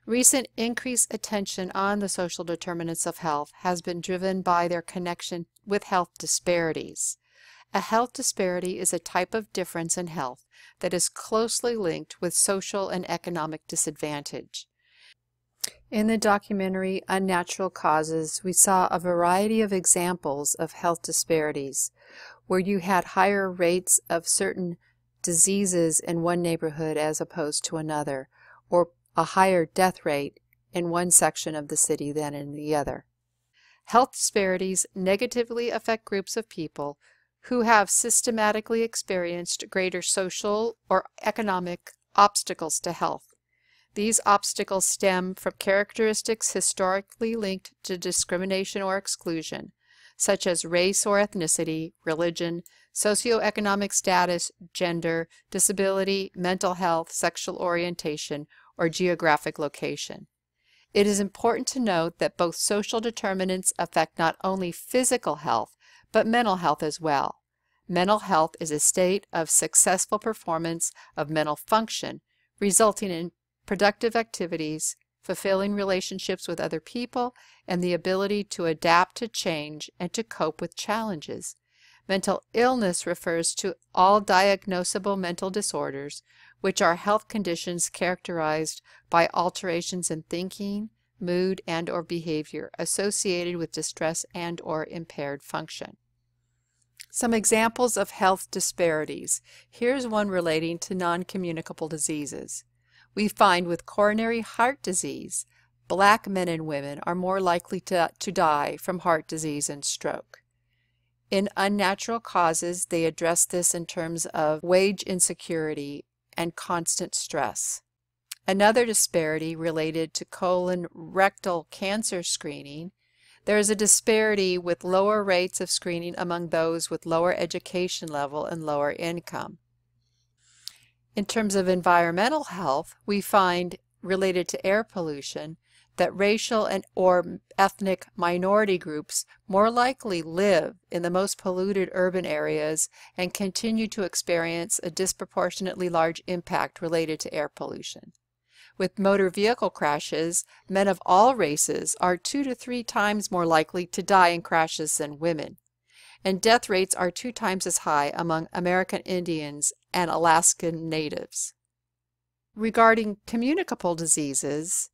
Recent increased attention on the social determinants of health has been driven by their connection with health disparities. A health disparity is a type of difference in health that is closely linked with social and economic disadvantage. In the documentary Unnatural Causes, we saw a variety of examples of health disparities, where you had higher rates of certain diseases in one neighborhood as opposed to another, or a higher death rate in one section of the city than in the other. Health disparities negatively affect groups of people who have systematically experienced greater social or economic obstacles to health. These obstacles stem from characteristics historically linked to discrimination or exclusion, such as race or ethnicity, religion, socioeconomic status, gender, disability, mental health, sexual orientation, or geographic location. It is important to note that both social determinants affect not only physical health, but mental health as well. Mental health is a state of successful performance of mental function, resulting in productive activities, fulfilling relationships with other people, and the ability to adapt to change and to cope with challenges. Mental illness refers to all diagnosable mental disorders, which are health conditions characterized by alterations in thinking, mood, and/or behavior associated with distress and/or impaired function. Some examples of health disparities. Here's one relating to non-communicable diseases. We find with coronary heart disease, Black men and women are more likely to die from heart disease and stroke. In Unnatural Causes, they address this in terms of wage insecurity and constant stress. Another disparity related to colon rectal cancer screening. There is a disparity with lower rates of screening among those with lower education level and lower income. In terms of environmental health, we find, related to air pollution, that racial and or ethnic minority groups more likely live in the most polluted urban areas and continue to experience a disproportionately large impact related to air pollution. With motor vehicle crashes, men of all races are 2 to 3 times more likely to die in crashes than women, and death rates are 2 times as high among American Indians and Alaskan Natives. Regarding communicable diseases,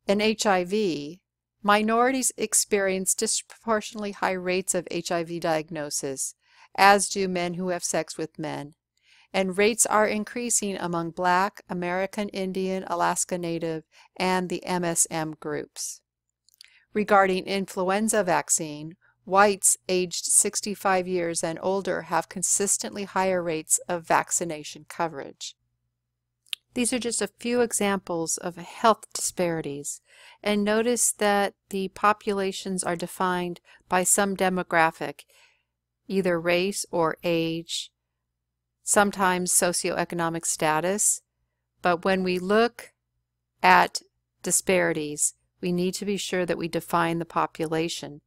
in HIV, minorities experience disproportionately high rates of HIV diagnosis, as do men who have sex with men, and rates are increasing among Black, American Indian, Alaska Native, and the MSM groups. Regarding influenza vaccine, whites aged 65 years and older have consistently higher rates of vaccination coverage. These are just a few examples of health disparities, and notice that the populations are defined by some demographic, either race or age, sometimes socioeconomic status, but when we look at disparities, we need to be sure that we define the population